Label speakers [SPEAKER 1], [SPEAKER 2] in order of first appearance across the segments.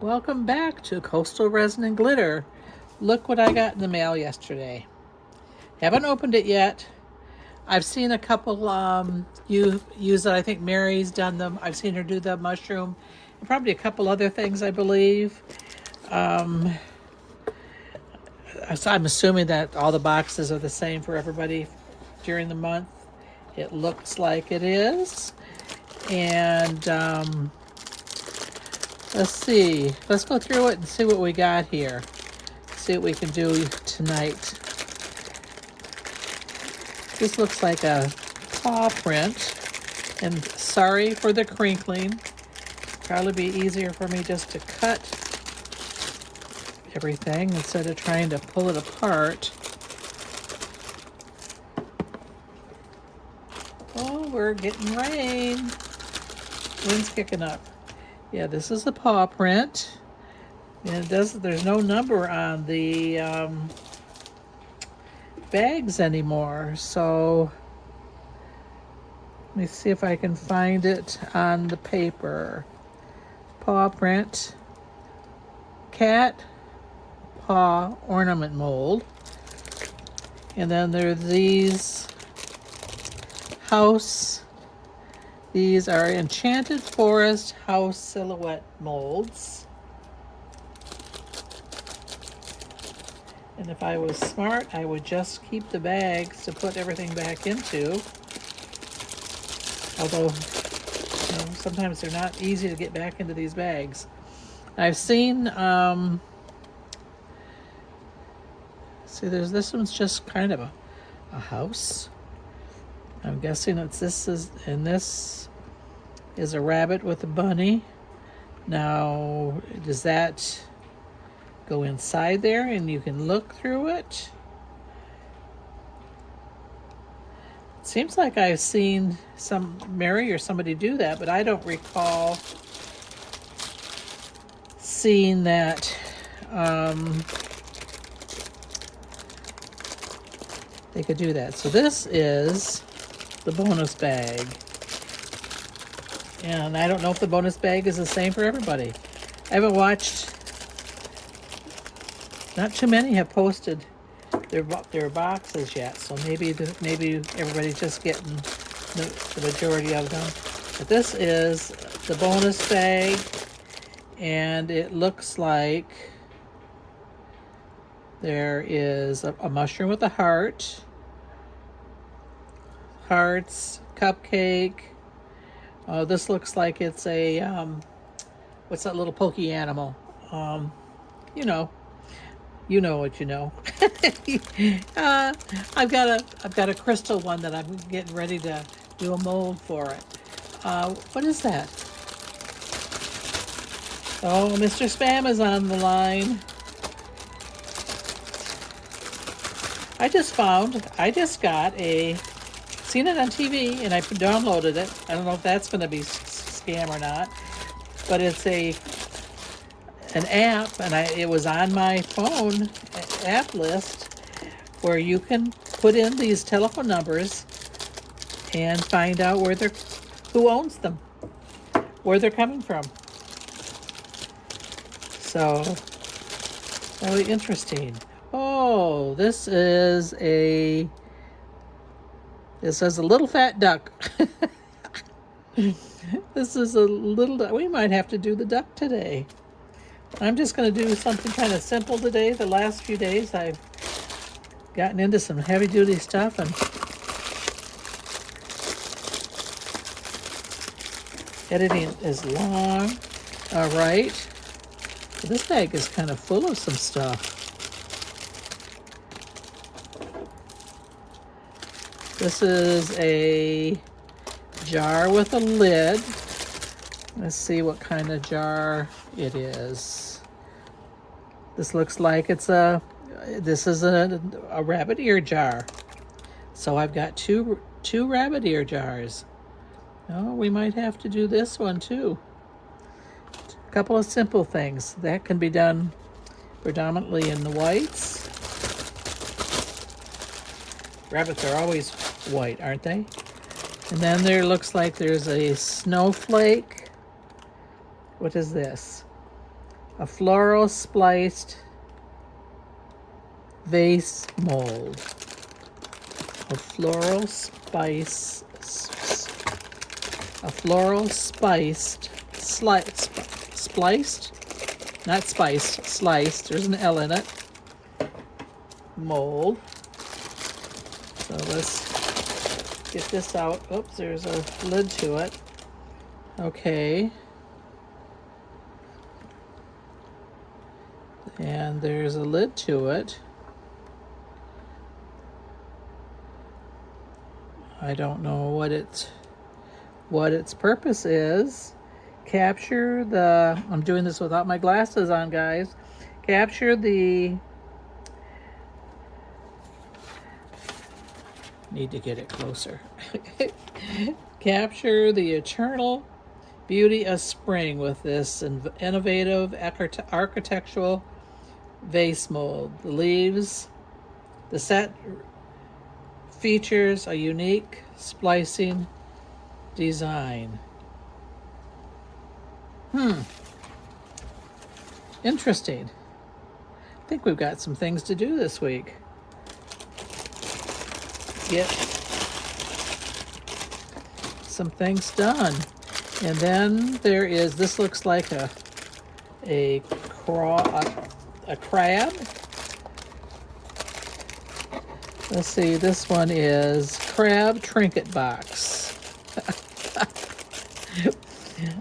[SPEAKER 1] Welcome back to Coastal Resin and Glitter. Look what I got in the mail yesterday. Haven't opened it yet. I've seen a couple you use it. I think Mary's done them. I've seen her do the mushroom and probably a couple other things, I believe. So I'm assuming that all the boxes are the same for everybody during the month. It looks like it is. And let's see. Let's go through it and see what we got here. See what we can do tonight. This looks like a paw print. And sorry for the crinkling. Probably be easier for me just to cut everything instead of trying to pull it apart. Oh, we're getting rain. Wind's kicking up. Yeah, this is the paw print. And it does. There's no number on the bags anymore. So let me see if I can find it on the paper. Paw print. Cat paw ornament mold. And then there are these house. These are Enchanted Forest House Silhouette molds. And if I was smart, I would just keep the bags to put everything back into. Although, sometimes they're not easy to get back into these bags. I've seen, see, this one's just kind of a house. I'm guessing this is a rabbit with a bunny. Now, does that go inside there and you can look through it? It seems like I've seen Mary or somebody do that, but I don't recall seeing that they could do that. So this is the bonus bag. And I don't know if the bonus bag is the same for everybody. I haven't watched, not too many have posted their boxes yet, so maybe everybody's just getting the majority of them. But this is the bonus bag, and it looks like there is a mushroom with a heart, hearts, cupcake. Oh, this looks like it's a what's that little pokey animal? You know what you know. I've got a crystal one that I'm getting ready to do a mold for it. What is that? Oh, Mr. Spam is on the line. I just got seen it on TV and I downloaded it. I don't know if that's going to be scam or not, but it's an app, and it was on my phone app list where you can put in these telephone numbers and find out who owns them, where they're coming from. So really interesting. Oh, this says a little fat duck. This is a little duck. We might have to do the duck today. I'm just going to do something kind of simple today. The last few days I've gotten into some heavy duty stuff, and editing is long. All right. So this bag is kind of full of some stuff. This is a jar with a lid. Let's see what kind of jar it is. This looks like this is a rabbit ear jar. So I've got two rabbit ear jars. Oh, we might have to do this one too. A couple of simple things. That can be done predominantly in the whites. Rabbits are always white, aren't they? And then there looks like there's a snowflake. What is this? A floral spliced vase mold. A floral spiced, spliced, not spiced, sliced, there's an L in it, mold. So let's get this out. Oops, there's a lid to it. Okay. And there's a lid to it. I don't know what its purpose is. Capture the, I'm doing this without my glasses on, guys. Capture the, need to get it closer. Capture the eternal beauty of spring with this innovative architectural vase mold. The leaves, the set features a unique splicing design. Interesting. I think we've got some things to do this week. Get some things done. And then there is, this looks like a crab. Let's see, this one is crab trinket box.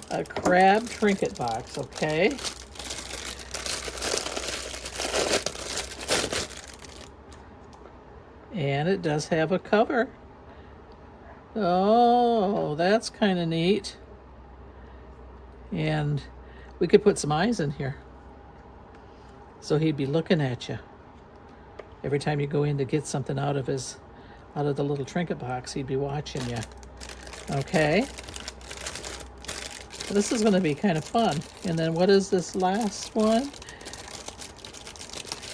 [SPEAKER 1] A crab trinket box, okay. And it does have a cover. Oh, that's kind of neat. And we could put some eyes in here, so he'd be looking at you. Every time you go in to get something out of the little trinket box, he'd be watching you. Okay. This is going to be kind of fun. And then what is this last one?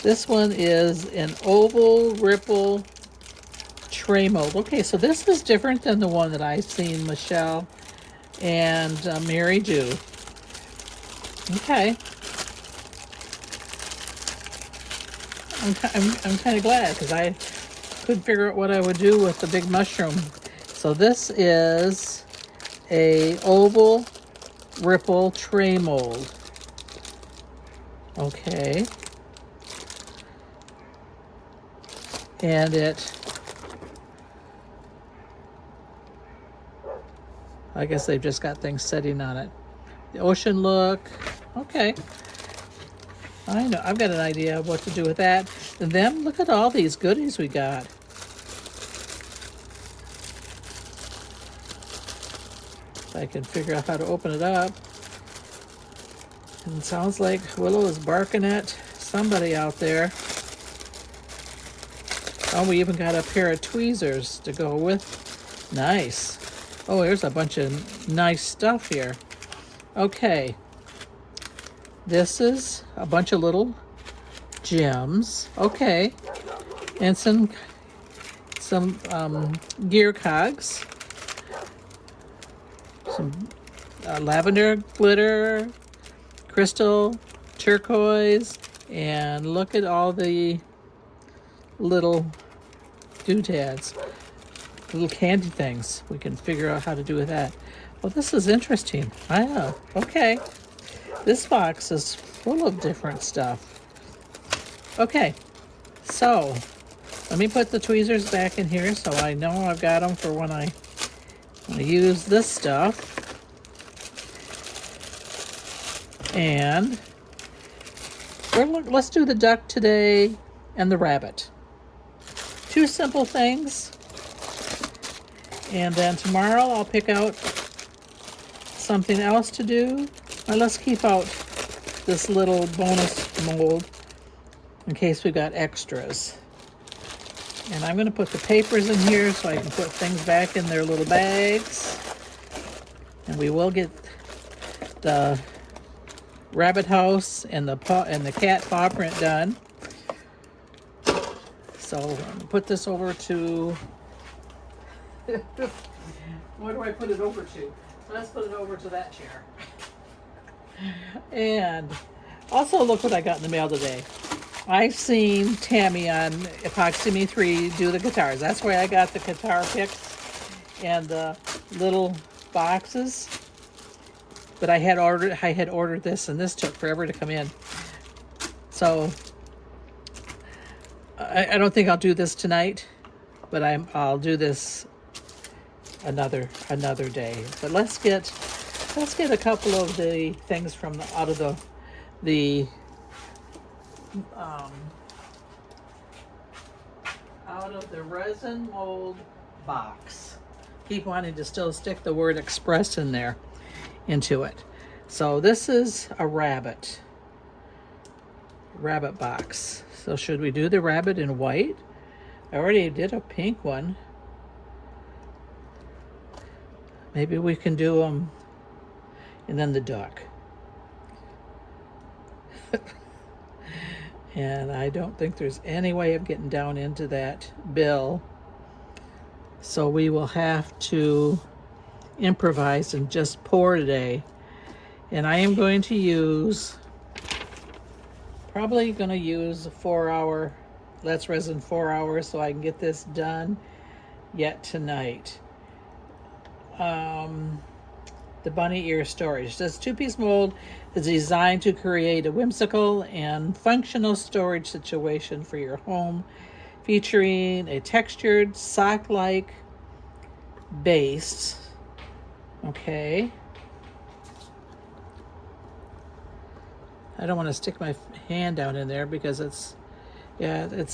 [SPEAKER 1] This one is an oval ripple tray mold. Okay, so this is different than the one that I've seen Michelle and Mary do. Okay. I'm kind of glad, because I couldn't figure out what I would do with the big mushroom. So this is a oval ripple tray mold. Okay. And I guess they've just got things setting on it. The ocean look. Okay. I know, I've got an idea of what to do with that. And then look at all these goodies we got. If I can figure out how to open it up. And it sounds like Willow is barking at somebody out there. Oh, we even got a pair of tweezers to go with. Nice. Oh, there's a bunch of nice stuff here. Okay. This is a bunch of little gems. Okay. And some gear cogs. Some lavender glitter, crystal, turquoise, and look at all the little doodads, little candy things. We can figure out how to do with that. Well, this is interesting. I know. Okay. This box is full of different stuff. Okay, so let me put the tweezers back in here so I know I've got them for when I use this stuff. And let's do the duck today and the rabbit. Two simple things. And then tomorrow I'll pick out something else to do. Now let's keep out this little bonus mold in case we've got extras. And I'm going to put the papers in here so I can put things back in their little bags. And we will get the rabbit house and the cat paw print done. So I'm going to put this over to... Where do I put it over to? Let's put it over to that chair. And Also, look what I got in the mail today. I've seen Tammy on Epoxy Me 3 do the guitars. That's where I got the guitar picks and the little boxes. But I had ordered this, and this took forever to come in. So I don't think I'll do this tonight, but I'll do this another day. But let's get a couple of the things from out of the Resin Mold Box. Keep wanting to still stick the word express in there into it. So this is a rabbit box. So should we do the rabbit in white? I already did a pink one. Maybe we can do them, and then the duck. And I don't think there's any way of getting down into that bill. So we will have to improvise and just pour today. And I am going to use, probably going to use a 4-hour, Let's Resin 4 hours so I can get this done yet tonight. The bunny ear storage. This 2-piece mold is designed to create a whimsical and functional storage situation for your home, featuring a textured sock-like base. Okay. I don't want to stick my hand down in there because it's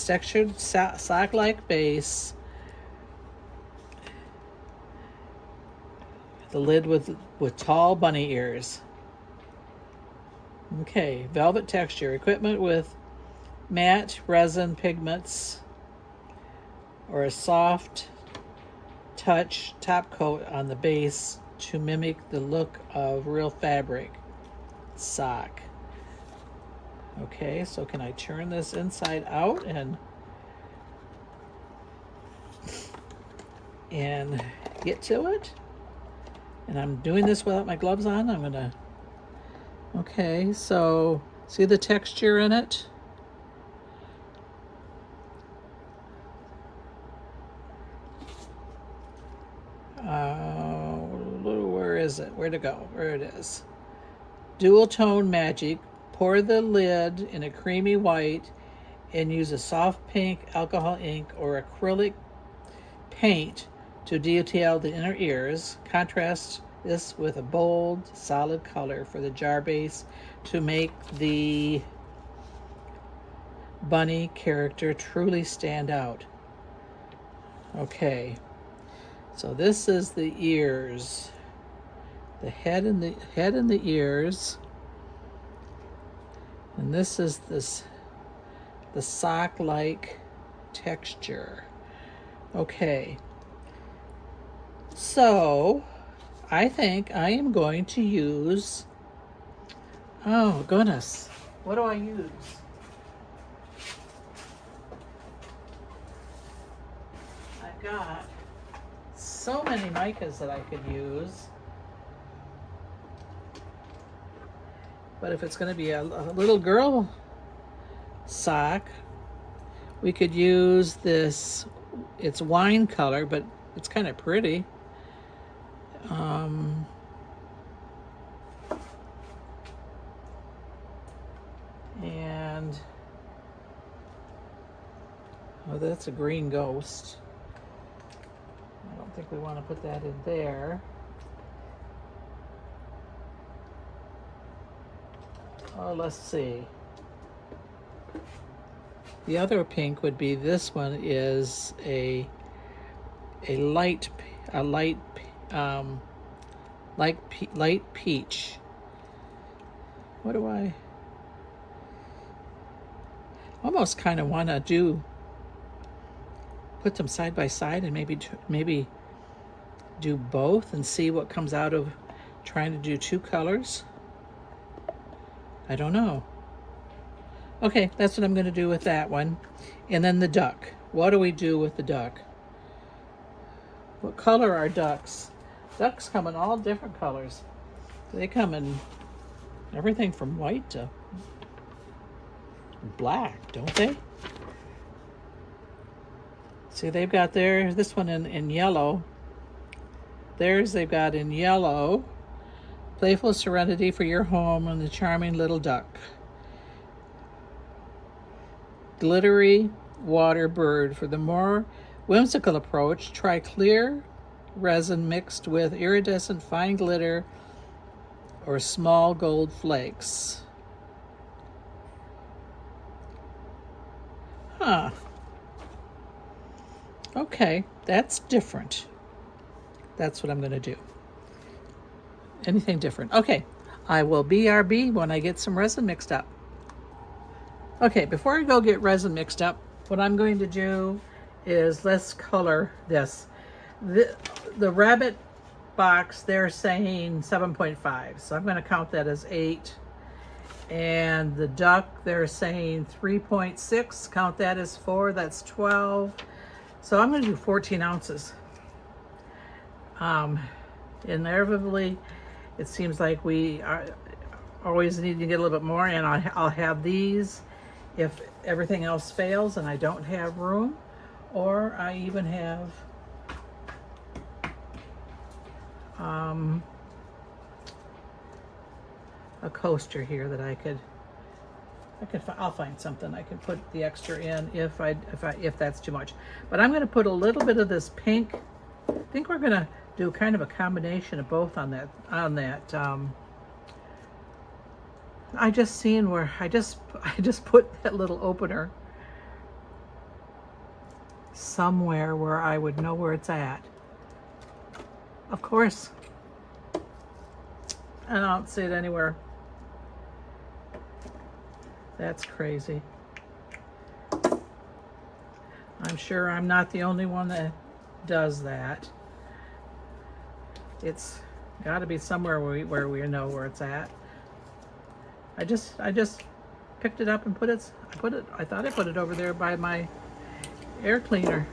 [SPEAKER 1] textured sock-like base. The lid with tall bunny ears. Okay, velvet texture. Equipment with matte resin pigments or a soft touch top coat on the base to mimic the look of real fabric sock. Okay, so can I turn this inside out and get to it? And I'm doing this without my gloves on. I'm gonna, okay, so see the texture in it? Where is it? Where to go? Where it is. Dual tone magic. Pour the lid in a creamy white and use a soft pink alcohol ink or acrylic paint to detail the inner ears. Contrast this with a bold, solid color for the jar base to make the bunny character truly stand out. Okay, so this is the ears, the head and the ears, and this is the sock-like texture. Okay. So, I think I am going to use, oh goodness, what do I use? I've got so many micas that I could use. But if it's going to be a little girl sock, we could use this, it's wine color, but it's kind of pretty. And oh, that's a green ghost. I don't think we want to put that in there. Oh, let's see. The other pink would be, this one is a light peach. What do I almost kind of want to put them side by side and maybe do both and see what comes out of trying to do 2 colors. I don't know. Okay, that's what I'm going to do with that one. And then the duck. What do we do with the duck? What color are ducks? Ducks come in all different colors. They come in everything from white to black, don't they? See, they've got this one in yellow. Theirs they've got in yellow. Playful serenity for your home and the charming little duck. Glittery water bird. For the more whimsical approach, try clear resin mixed with iridescent fine glitter or small gold flakes. Huh. Okay, that's different. That's what I'm going to do. Anything different. Okay, I will BRB when I get some resin mixed up. Okay, before I go get resin mixed up, what I'm going to do is let's color this. The rabbit box, they're saying 7.5, so I'm going to count that as 8. And the duck, they're saying 3.6, count that as 4, that's 12. So I'm going to do 14 ounces. Inevitably, it seems like we always need to get a little bit more, and I'll have these if everything else fails and I don't have room, or I even have a coaster here that I'll find something I can put the extra in if that's too much. But I'm going to put a little bit of this pink. I think we're going to do kind of a combination of both on that. I just seen where I just put that little opener somewhere where I would know where it's at. Of course, I don't see it anywhere. That's crazy. I'm sure I'm not the only one that does that. It's got to be somewhere where we know where it's at. I just picked it up and I thought I put it over there by my air cleaner.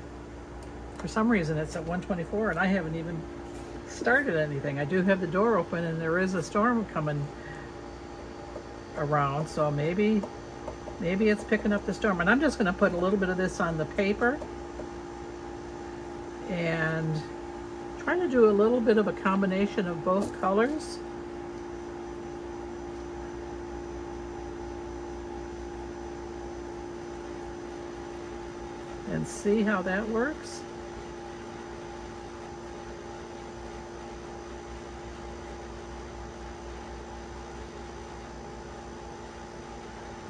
[SPEAKER 1] For some reason it's at 124 and I haven't even started anything. I do have the door open and there is a storm coming around, so maybe it's picking up the storm. And I'm just going to put a little bit of this on the paper and try to do a little bit of a combination of both colors. And see how that works.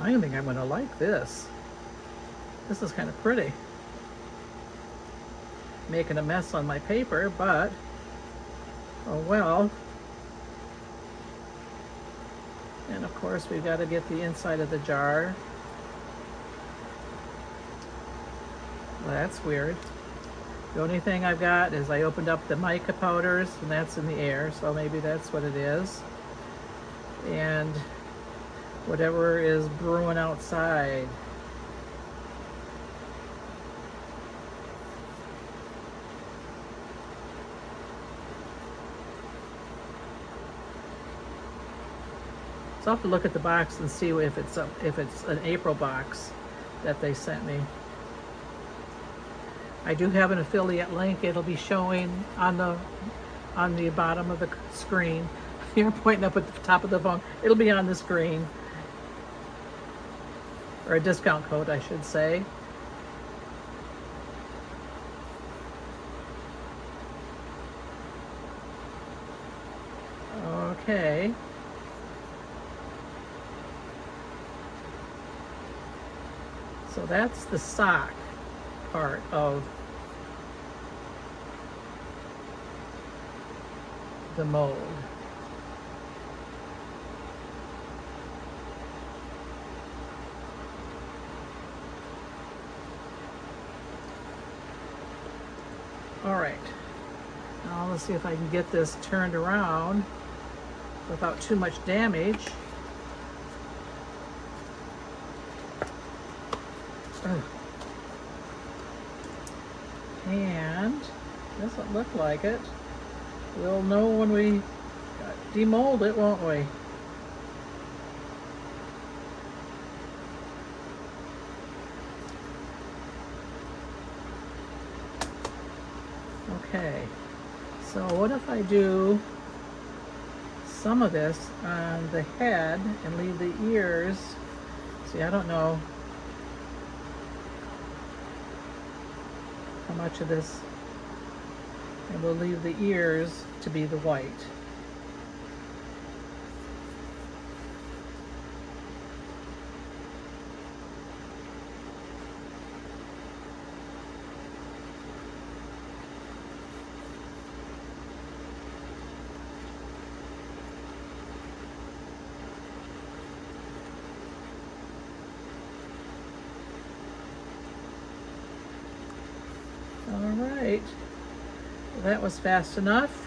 [SPEAKER 1] I think I'm going to like this. This is kind of pretty. Making a mess on my paper, but oh well. And of course we've got to get the inside of the jar. Well, that's weird. The only thing I've got is I opened up the mica powders and that's in the air, so maybe that's what it is. And whatever is brewing outside. So I'll have to look at the box and see if it's an April box that they sent me. I do have an affiliate link. It'll be showing on the bottom of the screen. You're pointing up at the top of the phone. It'll be on the screen. Or a discount code, I should say. Okay. So that's the sock part of the mold. All right, now let's see if I can get this turned around without too much damage. And doesn't look like it. We'll know when we demold it, won't we? Okay, so what if I do some of this on the head and leave the ears? See, I don't know how much of this, and we'll leave the ears to be the white. All right, well, that was fast enough.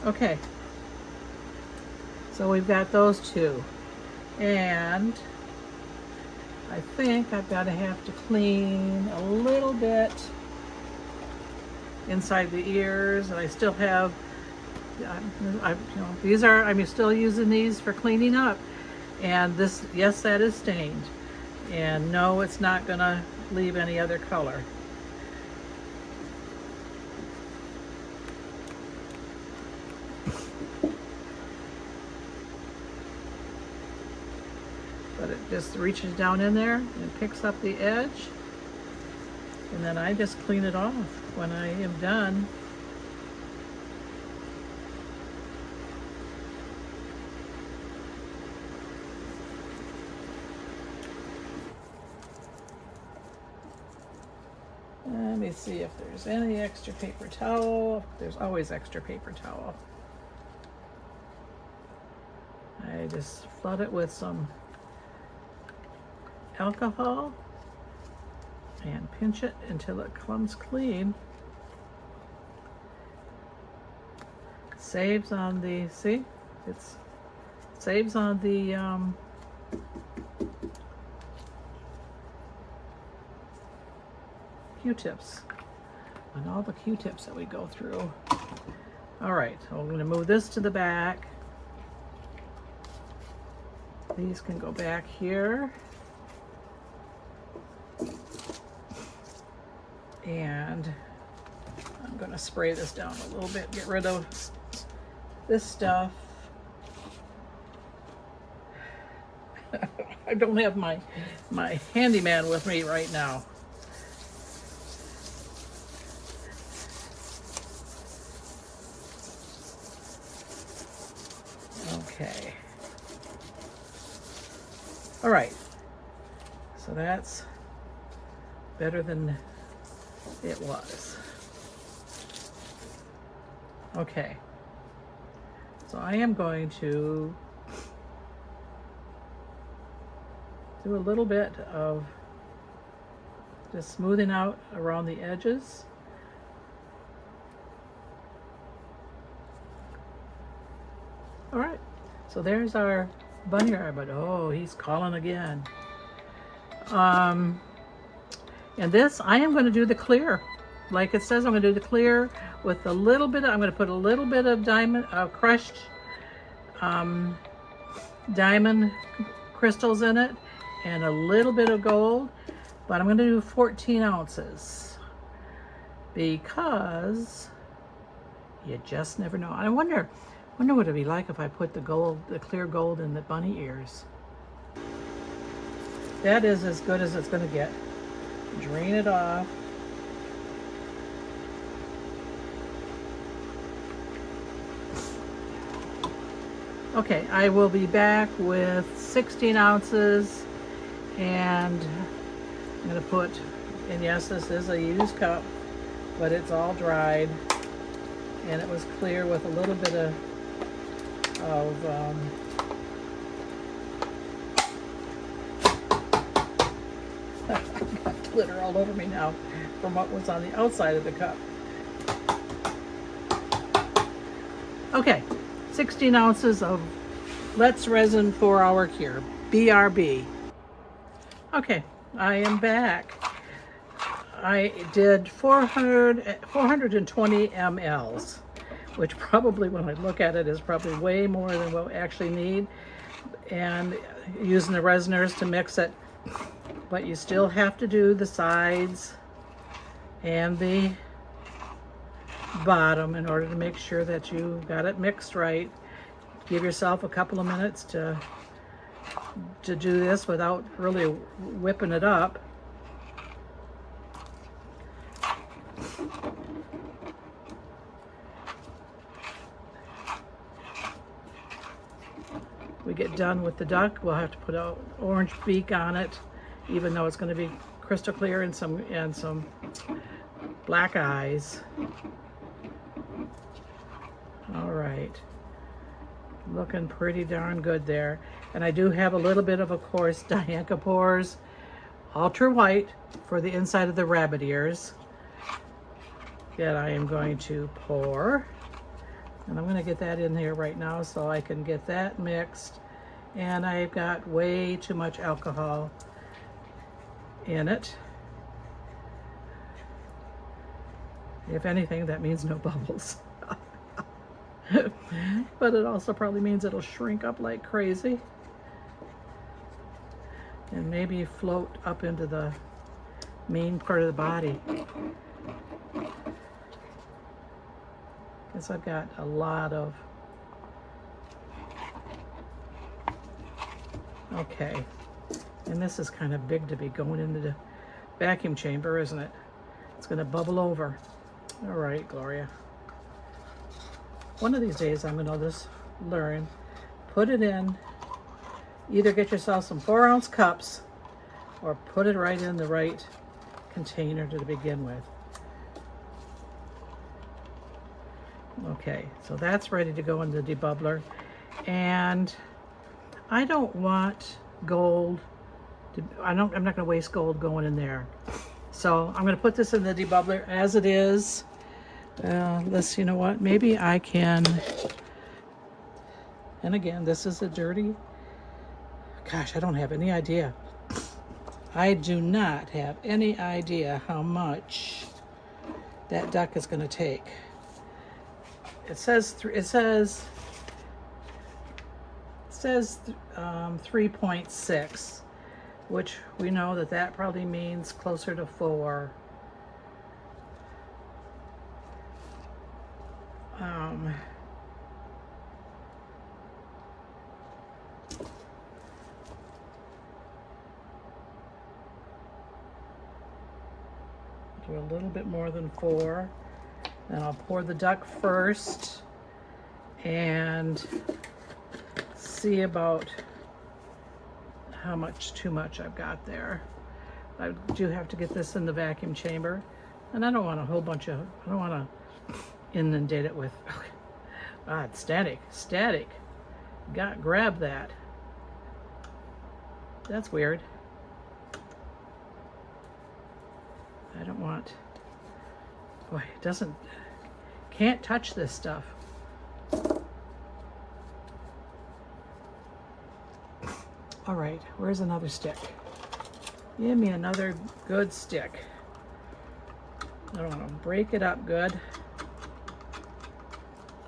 [SPEAKER 1] Okay, so we've got those two, and I think I've got to have to clean a little bit inside the ears, and I still have, these are, I'm still using these for cleaning up, and this, yes, that is stained, and no, it's not gonna leave any other color. But it just reaches down in there and picks up the edge, and then I just clean it off when I am done. Let me see if there's any extra paper towel. There's always extra paper towel. I just flood it with some alcohol and pinch it until it comes clean. Saves on the, see, it's saves on the Q-tips, on all the Q-tips that we go through. All right, so I'm going to move this to the back. These can go back here. And I'm going to spray this down a little bit, get rid of this stuff. I don't have my handyman with me right now. Okay. All right. So that's better than it was. Okay. So I am going to do a little bit of just smoothing out around the edges. All right, so there's our bunny rabbit. Oh, he's calling again. And this, I am going to do the clear. Like it says, I'm going to do the clear with a little bit of, I'm going to put a little bit of diamond, crushed diamond crystals in it, and a little bit of gold, but I'm going to do 14 ounces because you just never know. I wonder what it'd be like if I put the gold, the clear gold, in the bunny ears. That is as good as it's going to get. Drain it off. Okay, I will be back with 16 ounces, and I'm going to put, and yes, this is a used cup, but it's all dried, and it was clear with a little bit of glitter all over me now from what was on the outside of the cup. Okay, 16 ounces of Let's Resin 4-Hour Cure, BRB. Okay, I am back. I did 420 mLs, which probably, when I look at it, is probably way more than what we actually need. And using the Resiners to mix it, but you still have to do the sides and the bottom in order to make sure that you got it mixed right. Give yourself a couple of minutes to do this without really whipping it up. We get done with the duck, we'll have to put an orange beak on it, even though it's going to be crystal clear and some black eyes. All right, looking pretty darn good there. And I do have a little bit of course, Dianka Pours Ultra White for the inside of the rabbit ears that I am going to pour. And I'm going to get that in here right now so I can get that mixed. And I've got way too much alcohol in it. If anything, that means no bubbles. But it also probably means it'll shrink up like crazy. And maybe float up into the main part of the body. Guess I've got a lot of... Okay. And this is kind of big to be going into the vacuum chamber, isn't it? It's going to bubble over. All right, Gloria. One of these days I'm going to just learn. Put it in. Either get yourself some 4-ounce cups or put it right in the right container to begin with. Okay, so that's ready to go in the debubbler. And I don't want gold. I'm not going to waste gold going in there. So I'm going to put this in the debubbler as it is. You know what? Maybe I can. And again, this is a dirty. Gosh, I don't have any idea. I do not have any idea how much that duck is going to take. It says 3.6, which we know that probably means closer to 4. Do a little bit more than 4. Then I'll pour the duck first and see about how much too much I've got there. I do have to get this in the vacuum chamber, and I don't want a whole bunch of, I don't want to inundate it with, it's static. Grab that. That's weird. I don't want, boy, it can't touch this stuff. All right, where's another stick? Give me another good stick. I don't want to break it up good.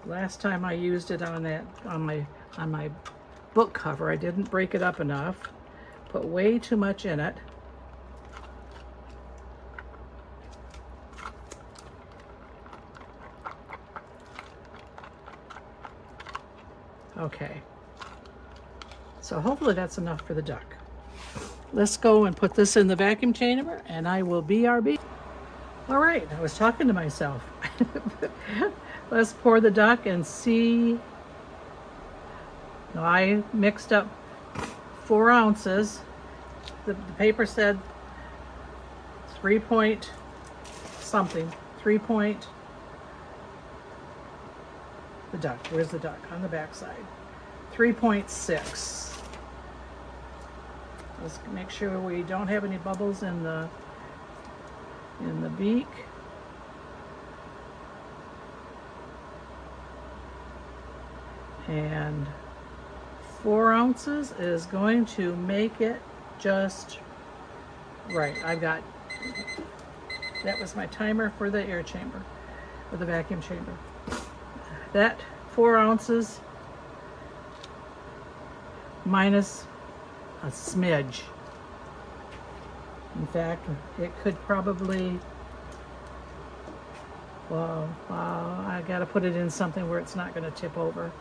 [SPEAKER 1] Last time I used it on my book cover, I didn't break it up enough. Put way too much in it. Okay, so hopefully that's enough for the duck. Let's go and put this in the vacuum chamber and I will BRB. All right, I was talking to myself. Let's pour the duck and see. Now I mixed up 4 ounces. The paper said 3 point something, 3 point. The duck, where's the duck? On the back side. 3.6. Let's make sure we don't have any bubbles in the in the beak. And 4 ounces is going to make it just right. That was my timer for the air chamber, or the vacuum chamber. That 4 ounces minus a smidge. In fact, it could probably, well, I gotta put it in something where it's not gonna tip over.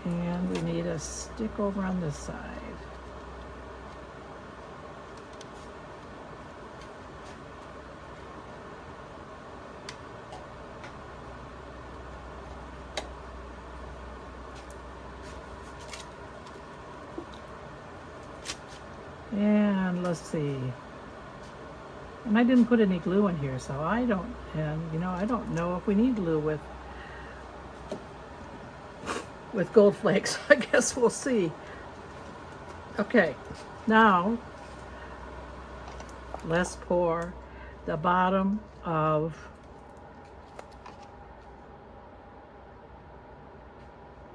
[SPEAKER 1] And we need a stick over on this side. And let's see. And I didn't put any glue in here, so I don't, and you know, I don't know if we need glue with gold flakes. I guess we'll see. Okay, now let's pour the bottom of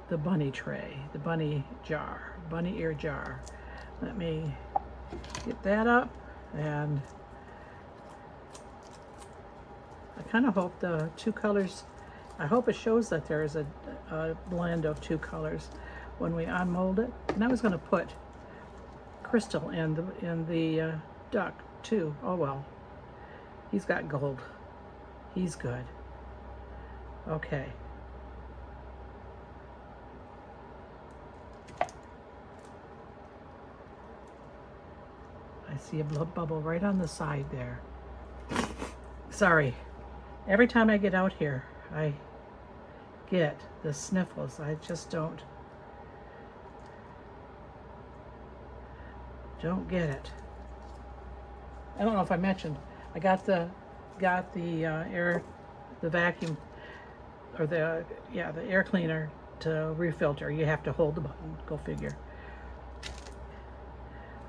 [SPEAKER 1] the bunny tray, the bunny jar, bunny ear jar. Let me get that up, and I kind of hope the 2 colors, I hope it shows that there is a blend of 2 colors when we unmold it. And I was going to put crystal in the duck too. Oh well, he's got gold. He's good. Okay. I see a bubble right on the side there. Sorry. Every time I get out here, I get the sniffles. I just don't get it. I don't know if I mentioned, I got the vacuum, or the air cleaner to refilter. You have to hold the button. Go figure.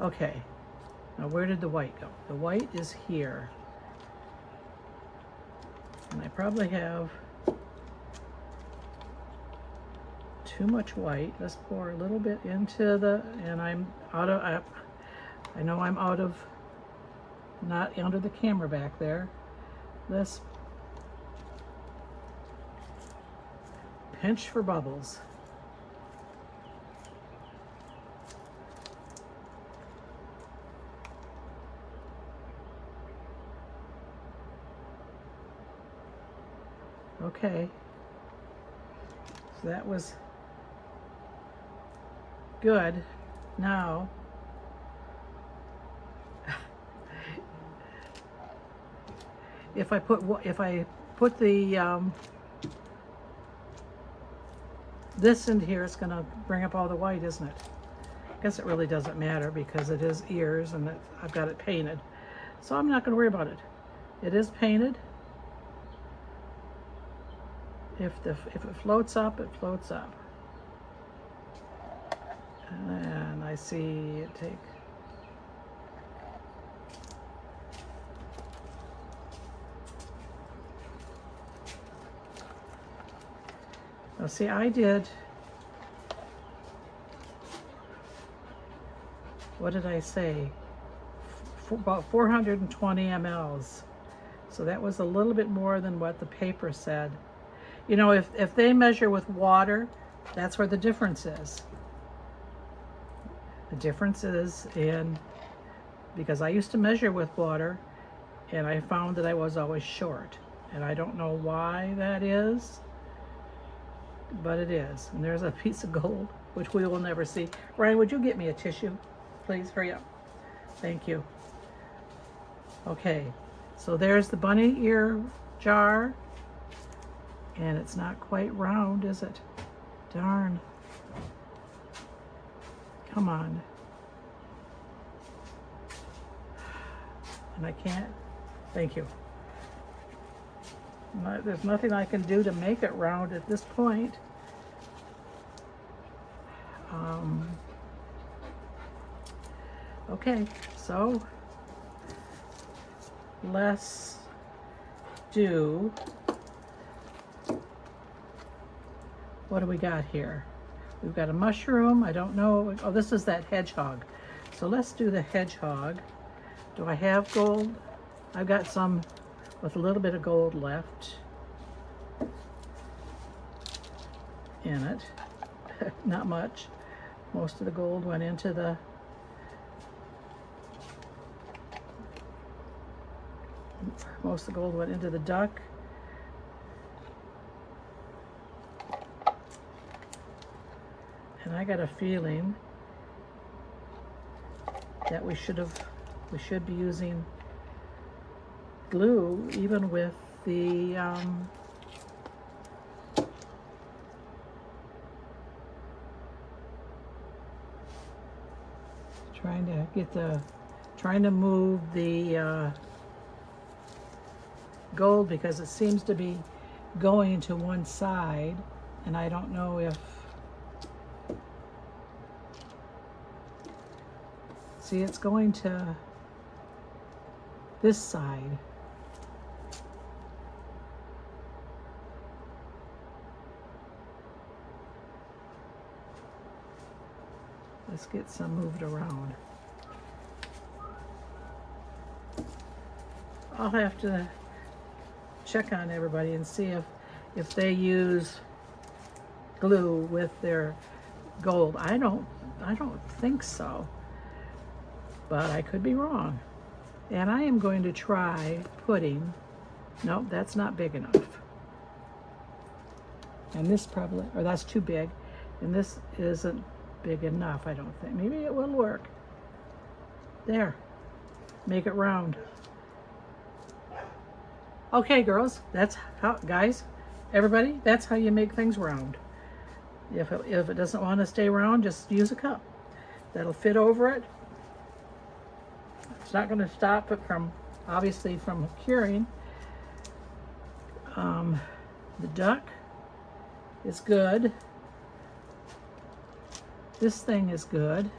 [SPEAKER 1] Okay. Now where did the white go? The white is here. And I probably have too much white. Let's pour a little bit into the, and I'm out of, I know I'm out of, not under the camera back there. Let's pinch for bubbles. Okay, so that was good. Now, if I put the this in here, it's gonna bring up all the white, isn't it? I guess it really doesn't matter because it is ears and I've got it painted, so I'm not gonna worry about it. It is painted. If it floats up, it floats up. And I see it take. Now see, I did, what did I say? About 420 mLs. So that was a little bit more than what the paper said. You know, if they measure with water, that's where the difference is. The difference is because I used to measure with water, and I found that I was always short. And I don't know why that is, but it is. And there's a piece of gold, which we will never see. Ryan, would you get me a tissue? Please, hurry up. Thank you. Okay, so there's the bunny ear jar. And it's not quite round, is it? Darn. Come on. And I can't. Thank you. There's nothing I can do to make it round at this point. Okay, so let's do, what do we got here? We've got a mushroom. I don't know. Oh, this is that hedgehog. So let's do the hedgehog. Do I have gold? I've got some with a little bit of gold left in it. Not much. Most of the gold went into the duck. And I got a feeling that we should be using glue even with the trying to move the gold, because it seems to be going to one side, and I don't know if, see, it's going to this side. Let's get some moved around. I'll have to check on everybody and see if they use glue with their gold. I don't think so, but I could be wrong. And I am going to try putting, nope, that's not big enough. And this probably, or that's too big, and this isn't big enough, I don't think. Maybe it will work. There, make it round. Okay, girls, that's how, guys, everybody, that's how you make things round. If it doesn't want to stay round, just use a cup. That'll fit over it. It's not going to stop it from, obviously, from curing. The duck is good. This thing is good.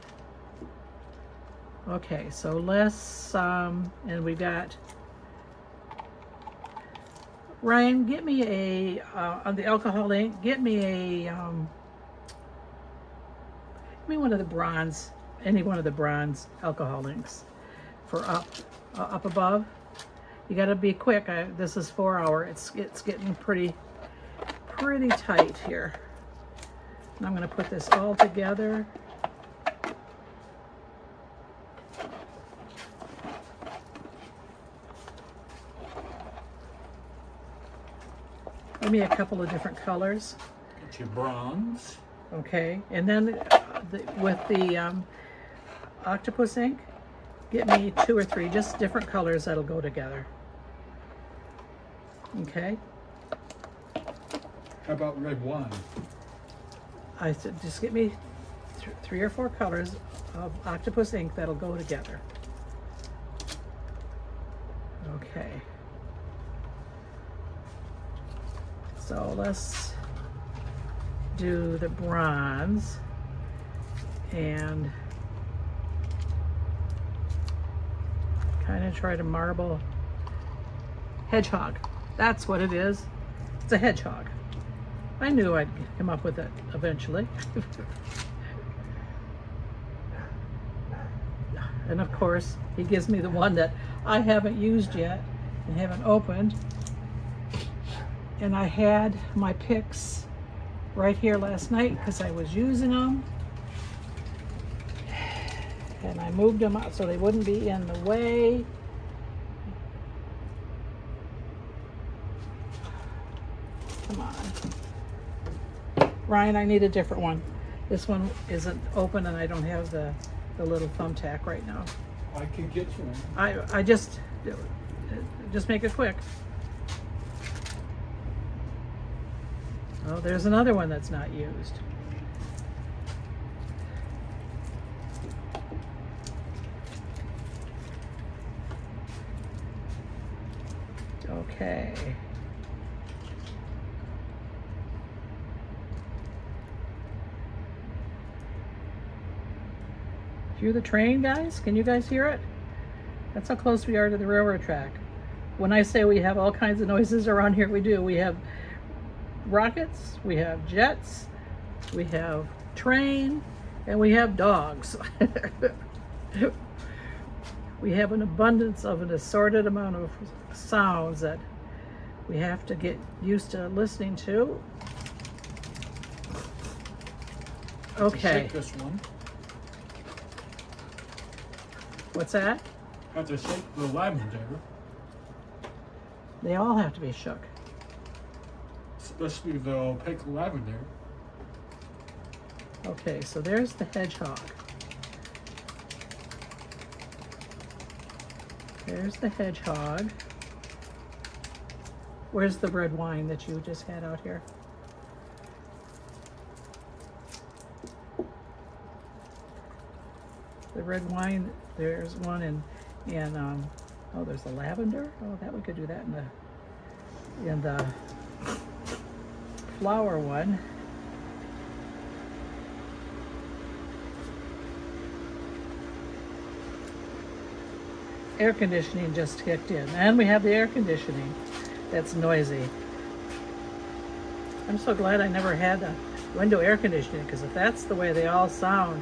[SPEAKER 1] Okay, so let's, and we got, Ryan, get me a, on the alcohol ink, get me one of the bronze, any one of the bronze alcohol inks for up above. You gotta be quick. This is 4 hour. It's getting pretty tight here. And I'm gonna put this all together. Give me a couple of different colors.
[SPEAKER 2] Get your bronze.
[SPEAKER 1] Okay, and then with the octopus ink, get me 2 or 3, just different colors that'll go together. Okay.
[SPEAKER 2] How about red wine?
[SPEAKER 1] I said just get me 3 or 4 colors of octopus ink that'll go together. Okay. So let's do the bronze and kind of try to marble hedgehog. That's what it is. It's a hedgehog. I knew I'd come up with it eventually. And of course, he gives me the one that I haven't used yet and haven't opened. And I had my picks right here last night because I was using them. And I moved them out so they wouldn't be in the way. Come on. Ryan, I need a different one. This one isn't open and I don't have the little thumbtack right now.
[SPEAKER 2] I could get you one.
[SPEAKER 1] I just make it quick. Oh, there's another one that's not used. Okay. Hear the train, guys? Can you guys hear it? That's how close we are to the railroad track. When I say we have all kinds of noises around here, we do. We have rockets, we have jets, we have train, and we have dogs. We have an abundance of an assorted amount of sounds that we have to get used to listening to. Okay.
[SPEAKER 2] Shake this one.
[SPEAKER 1] What's that?
[SPEAKER 2] Have to shake the lavender,
[SPEAKER 1] They all have to be shook.
[SPEAKER 2] especially the opaque lavender.
[SPEAKER 1] Okay, so there's the hedgehog. There's the hedgehog. Where's the red wine that you just had out here? The red wine, there's one in oh, there's the lavender. Oh, that we could do that in the flower one. Air conditioning just kicked in, and we have the air conditioning that's noisy. I'm so glad I never had a window air conditioning, because if that's the way they all sound,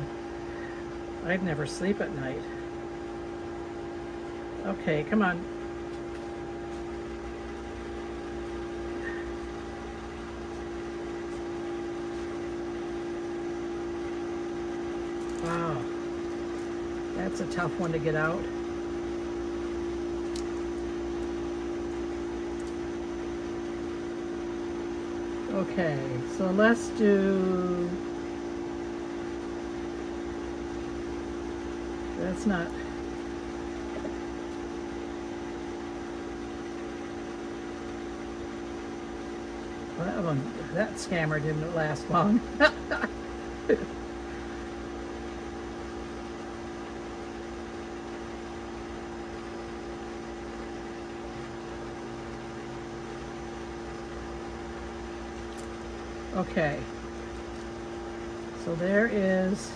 [SPEAKER 1] I'd never sleep at night. Okay, come on. Wow, that's a tough one to get out. Okay, so let's do, that's not, well, that scammer didn't last long. Okay, so there is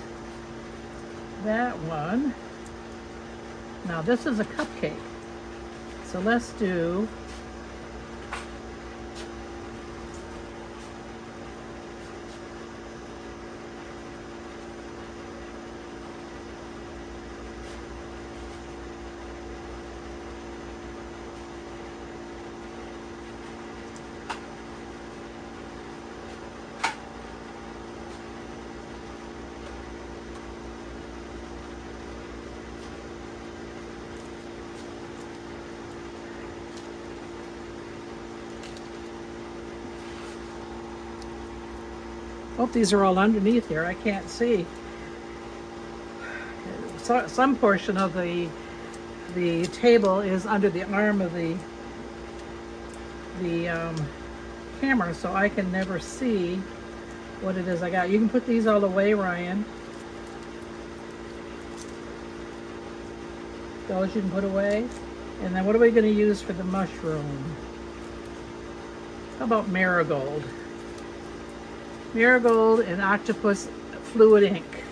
[SPEAKER 1] that one. Now this is a cupcake, so let's do oh, these are all underneath here. I can't see. So, some portion of the table is under the arm of the camera, so I can never see what it is I got. You can put these all away, Ryan. Those you can put away. And then what are we going to use for the mushroom? How about marigold? Marigold and octopus fluid ink.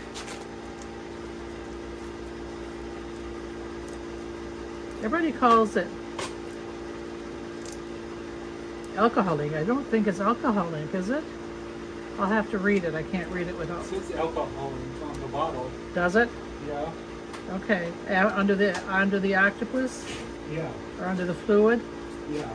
[SPEAKER 1] Everybody calls it alcohol ink. I don't think it's alcohol ink, is it? I'll have to read it. I can't read it without.
[SPEAKER 2] It says alcohol ink on the bottle.
[SPEAKER 1] Does it?
[SPEAKER 2] Yeah.
[SPEAKER 1] Okay. Under the octopus?
[SPEAKER 2] Yeah.
[SPEAKER 1] Or under the fluid?
[SPEAKER 2] Yeah.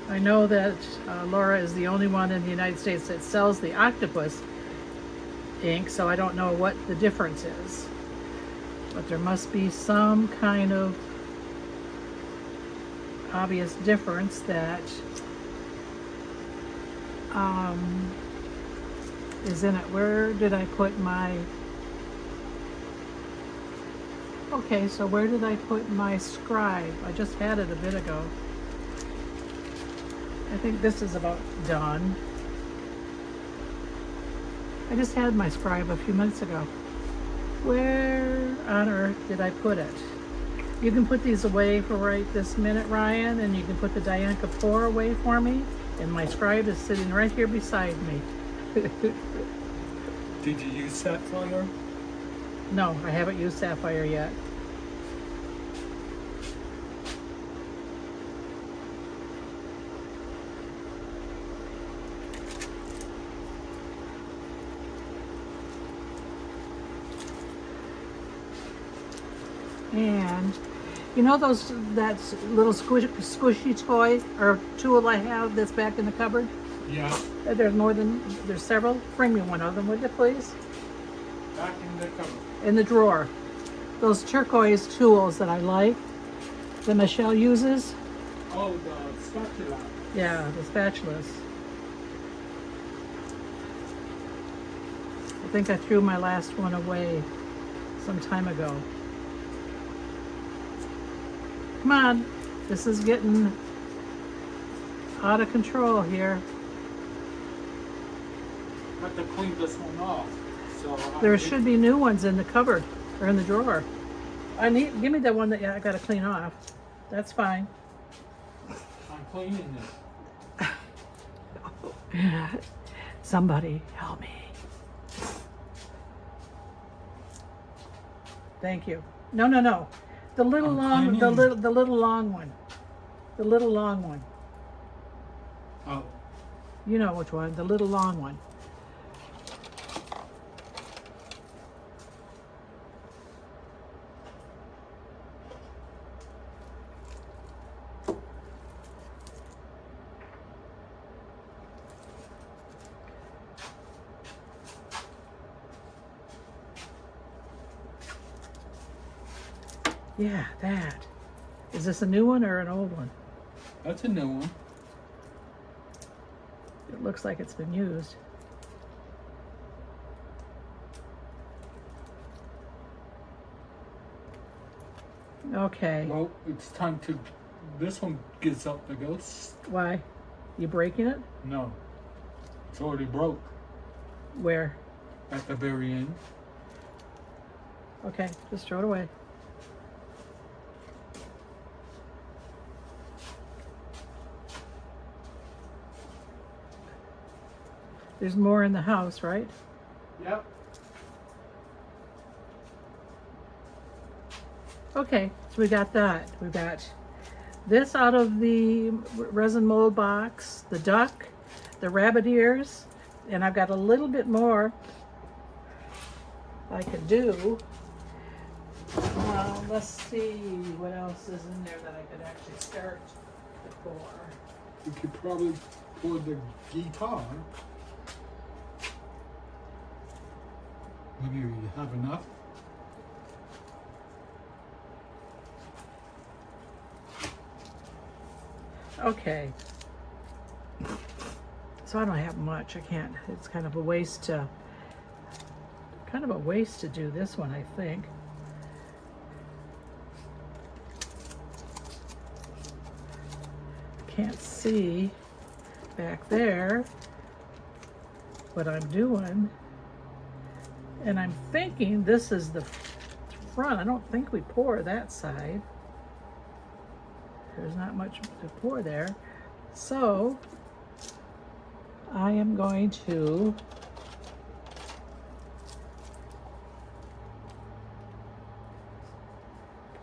[SPEAKER 1] I know that Laura is the only one in the United States that sells the octopus ink, so I don't know what the difference is. But there must be some kind of obvious difference that is in it. Where did I put my... Okay, so where did I put my scribe? I just had it a bit ago. I think this is about done. I just had my scribe a few minutes ago. Where on earth did I put it? You can put these away for right this minute, Ryan, and you can put the Dianka 4 away for me. And my scribe is sitting right here beside me.
[SPEAKER 2] Did you use sapphire?
[SPEAKER 1] No, I haven't used sapphire yet. And you know that little squishy toy or tool I have that's back in the cupboard?
[SPEAKER 2] Yeah.
[SPEAKER 1] There's several. Bring me one of them, would you please?
[SPEAKER 2] Back in the cupboard.
[SPEAKER 1] In the drawer. Those turquoise tools that I like, that Michelle uses.
[SPEAKER 2] Oh, the spatula.
[SPEAKER 1] Yeah, the spatulas. I think I threw my last one away some time ago. Come on, this is getting out of control here.
[SPEAKER 2] I have to clean this one off. So
[SPEAKER 1] There should be new ones in the cupboard or in the drawer. Give me the one that I gotta clean off. That's fine.
[SPEAKER 2] I'm cleaning it.
[SPEAKER 1] Somebody help me. Thank you. No, no, no. The little long, the little long one. The little long one.
[SPEAKER 2] Oh.
[SPEAKER 1] You know which one? The little long one. Yeah, that. Is this a new one or an old one?
[SPEAKER 2] That's a new one.
[SPEAKER 1] It looks like it's been used. Okay.
[SPEAKER 2] Well, it's time to... This one gives up the ghost.
[SPEAKER 1] Why? You breaking it?
[SPEAKER 2] No. It's already broke.
[SPEAKER 1] Where?
[SPEAKER 2] At the very end.
[SPEAKER 1] Okay, just throw it away. There's more in the house, right?
[SPEAKER 2] Yep.
[SPEAKER 1] Okay, so we got that. We got this out of the resin mold box, the duck, the rabbit ears, and I've got a little bit more I could do. Let's see what else is in there that I could actually start to pour.
[SPEAKER 2] You could probably pour the guitar. Maybe you have enough.
[SPEAKER 1] Okay. So I don't have much. I can't. It's kind of a waste to do this one, I think. Can't see back there what I'm doing. And I'm thinking this is the front. I don't think we pour that side. There's not much to pour there. So I am going to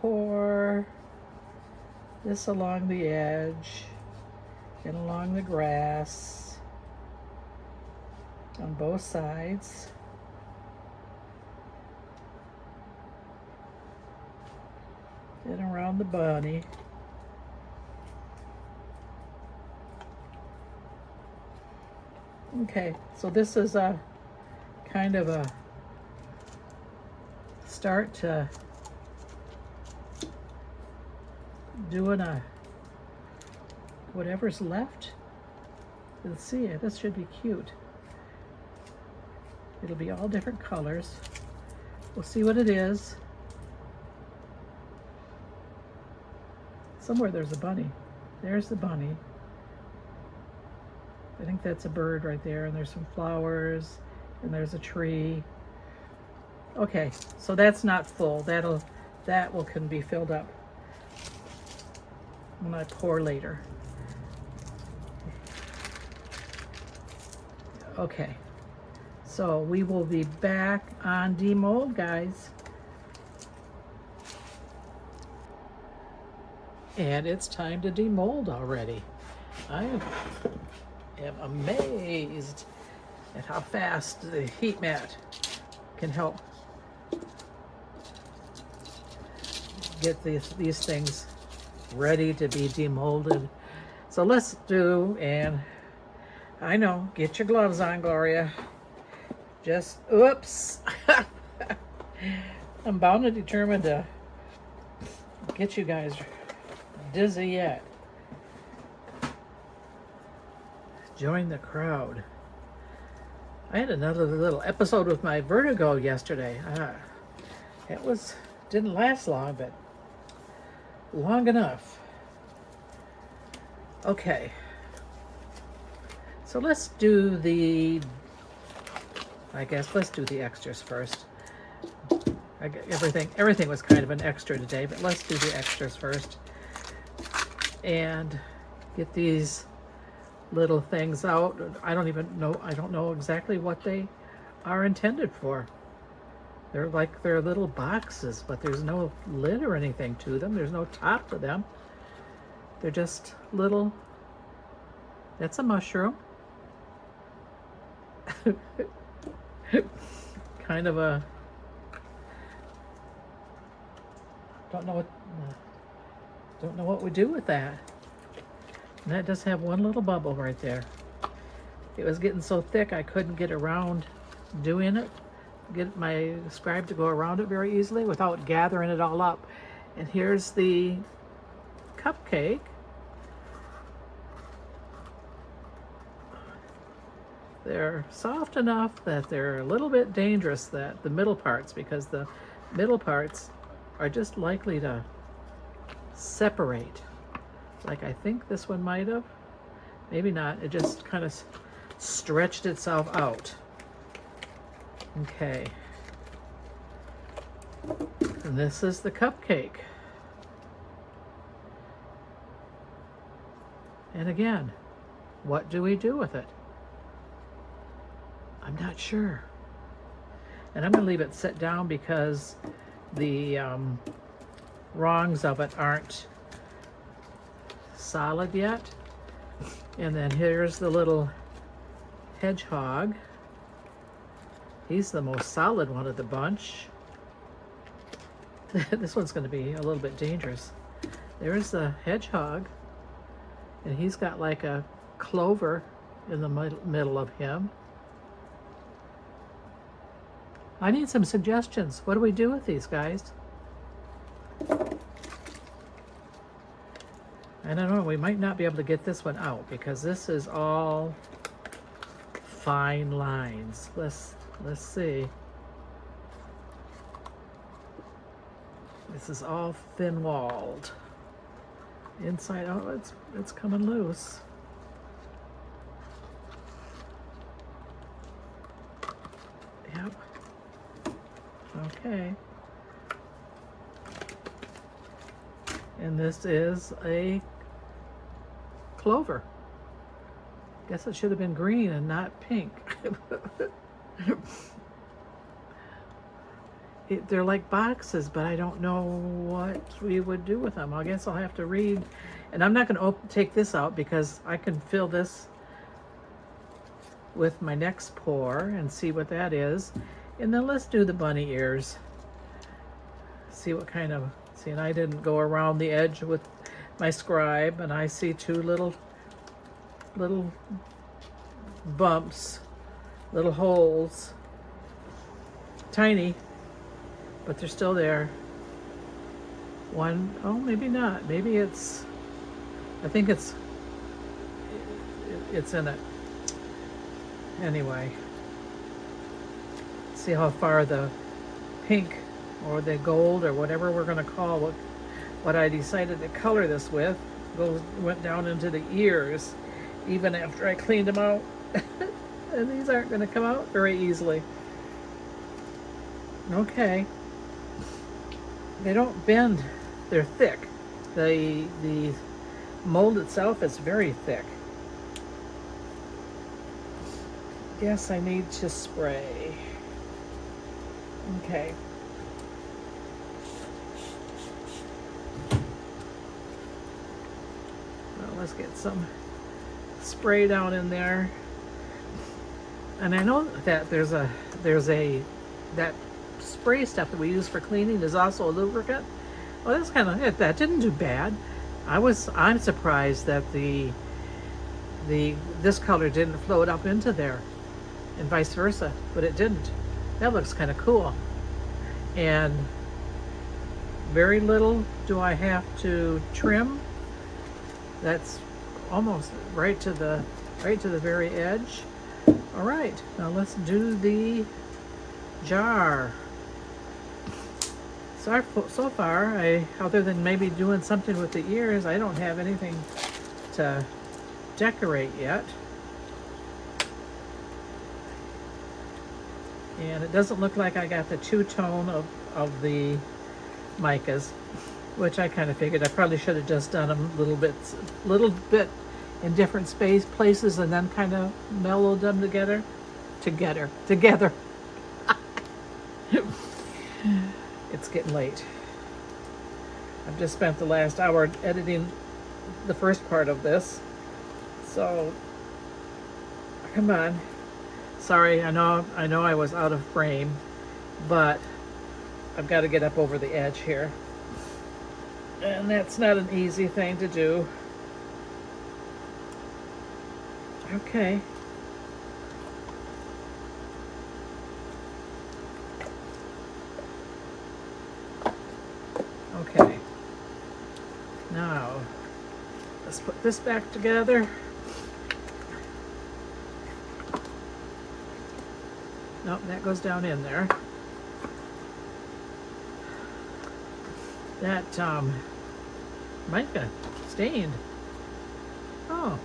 [SPEAKER 1] pour this along the edge and along the grass on both sides. And around the bunny. Okay, so this is a kind of a start to doing a whatever's left. Let's see it. This should be cute. It'll be all different colors. We'll see what it is. Somewhere there's a bunny. There's the bunny. I think that's a bird right there, and there's some flowers, and there's a tree. Okay, so that's not full. That can be filled up when I pour later. Okay, so we will be back on demold, guys. And it's time to demold already. I am amazed at how fast the heat mat can help get these things ready to be demolded. So let's do, and I know, get your gloves on, Gloria. Just, oops. I'm bound and determined to get you guys dizzy yet. Join the crowd. I had another little episode with my vertigo yesterday. It didn't last long, but long enough. Okay. So let's do let's do the extras first. Everything was kind of an extra today, but let's do the extras first. And get these little things out. I don't know exactly what they are intended for. They're little boxes, but there's no lid or anything to them. There's no top to them. They're just little, that's a mushroom. Kind of a, don't know what we do with that. And that does have one little bubble right there. It was getting so thick I couldn't get around doing it, get my scribe to go around it very easily without gathering it all up. And here's the cupcake. They're soft enough that they're a little bit dangerous, that the middle parts, because the middle parts are just likely to separate. Like I think this one might have, maybe not. It just kind of stretched itself out. Okay. And this is the cupcake. And again, what do we do with it? I'm not sure. And I'm going to leave it set down because the wrongs of it aren't solid yet. And then here's the little hedgehog. He's the most solid one of the bunch. This one's going to be a little bit dangerous. There's the hedgehog, and he's got like a clover in the middle of him. I need some suggestions. What do we do with these, guys? I don't know. We might not be able to get this one out because this is all fine lines. Let's see. This is all thin-walled. Inside out, it's coming loose. Yep. Okay. And this is a clover. Guess it should have been green and not pink. They're like boxes, but I don't know what we would do with them. I guess I'll have to read. And I'm not going to take this out because I can fill this with my next pour and see what that is. And then let's do the bunny ears. See what kind of, see, and I didn't go around the edge with my scribe, and I see two little bumps, little holes, tiny, but they're still there. One, oh, maybe not. Maybe it's, I think it's in it. Anyway, see how far the pink or the gold or whatever we're going to call what I decided to color this with went down into the ears even after I cleaned them out. And these aren't going to come out very easily. Okay. They don't bend. They're thick. The mold itself is very thick. Guess I need to spray. Okay. Well, let's get some spray down in there. And I know that there's that spray stuff that we use for cleaning is also a lubricant. Well, that's kind of it. That didn't do bad. I'm surprised that this color didn't float up into there, and vice versa, but it didn't. That looks kind of cool. And very little do I have to trim. That's almost right to the very edge. All right, now let's do the jar. So far, other than maybe doing something with the ears, I don't have anything to decorate yet. And it doesn't look like I got the two-tone of the micas, which I kind of figured. I probably should have just done them little bit in different places and then kind of mellowed them together. It's getting late. I've just spent the last hour editing the first part of this. So, come on. Sorry, I know I was out of frame, but I've got to get up over the edge here. And that's not an easy thing to do. Okay. Okay. Now, let's put this back together. Nope, that goes down in there. That mica stained. Oh,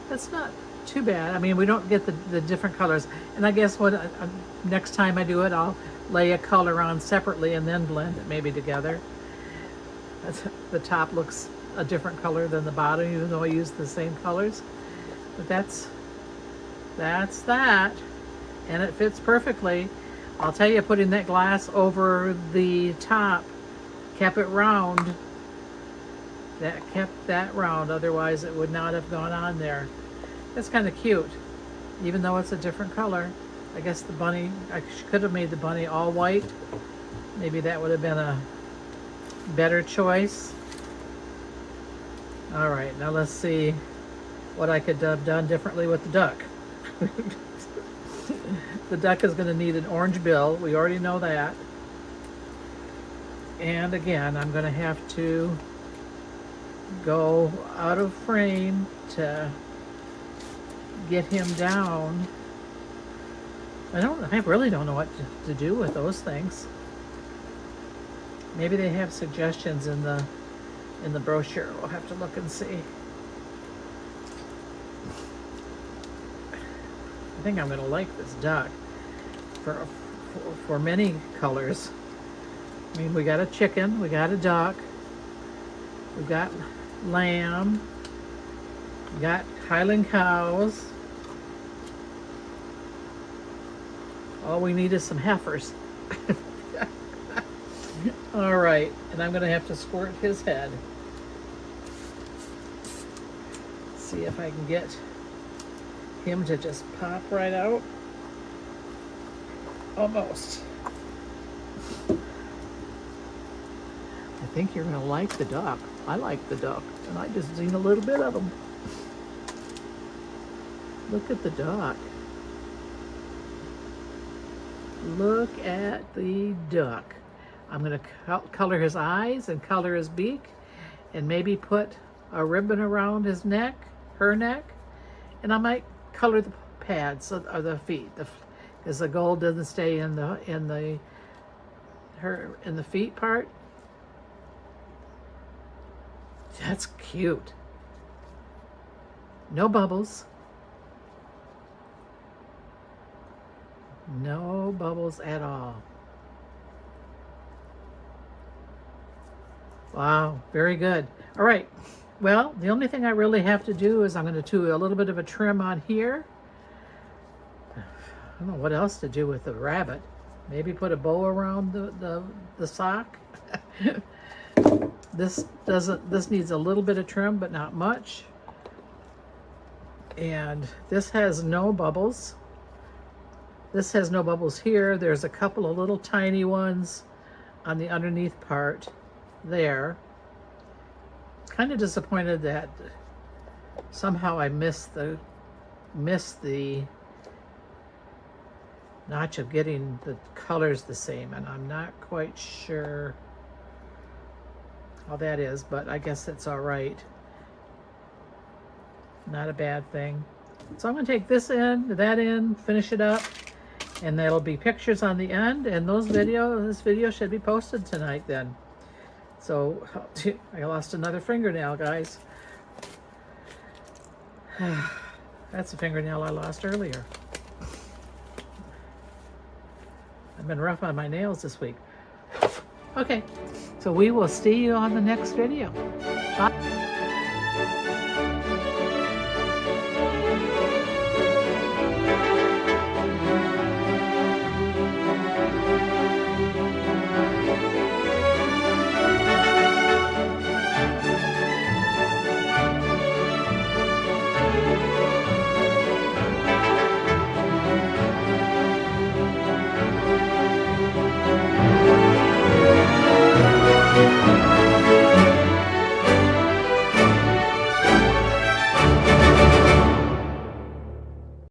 [SPEAKER 1] that's not too bad. I mean, we don't get the different colors. And I guess what next time I do it, I'll lay a color on separately and then blend it maybe together. The top looks a different color than the bottom, even though I use the same colors. But that's that, and it fits perfectly. I'll tell you, putting that glass over the top kept it round. That kept that round, otherwise it would not have gone on there. That's kind of cute, even though it's a different color. I guess the bunny, I could have made the bunny all white. Maybe that would have been a better choice. All right, now let's see what I could have done differently with the duck. The duck is going to need an orange bill. We already know that. And again, I'm going to have to go out of frame to get him down. I really don't know what to do with those things. Maybe they have suggestions in the brochure. We'll have to look and see. I think I'm going to like this duck for many colors. I mean, we got a chicken, we got a duck, we got lamb, we got Highland cows. All we need is some heifers. All right, and I'm going to have to squirt his head. See if I can get him to just pop right out. Almost. I think you're going to like the duck. I like the duck, and I just seen a little bit of him. Look at the duck. Look at the duck. I'm going to color his eyes and color his beak and maybe put a ribbon around his neck, her neck, and I might color the pads or the feet, because the gold doesn't stay in the feet part. That's cute. No bubbles. No bubbles at all. Wow, very good. All right. Well, the only thing I really have to do is I'm going to do a little bit of a trim on here. I don't know what else to do with the rabbit. Maybe put a bow around the sock. This needs a little bit of trim, but not much. And this has no bubbles. This has no bubbles here. There's a couple of little tiny ones on the underneath part there. Kind of disappointed that somehow I missed the notch of getting the colors the same, and I'm not quite sure how that is, but I guess it's all right. Not a bad thing. So I'm going to take this in, that in, finish it up, and there'll be pictures on the end, and this video should be posted tonight then. So I lost another fingernail, guys. That's a fingernail I lost earlier. I've been rough on my nails this week. Okay, so we will see you on the next video.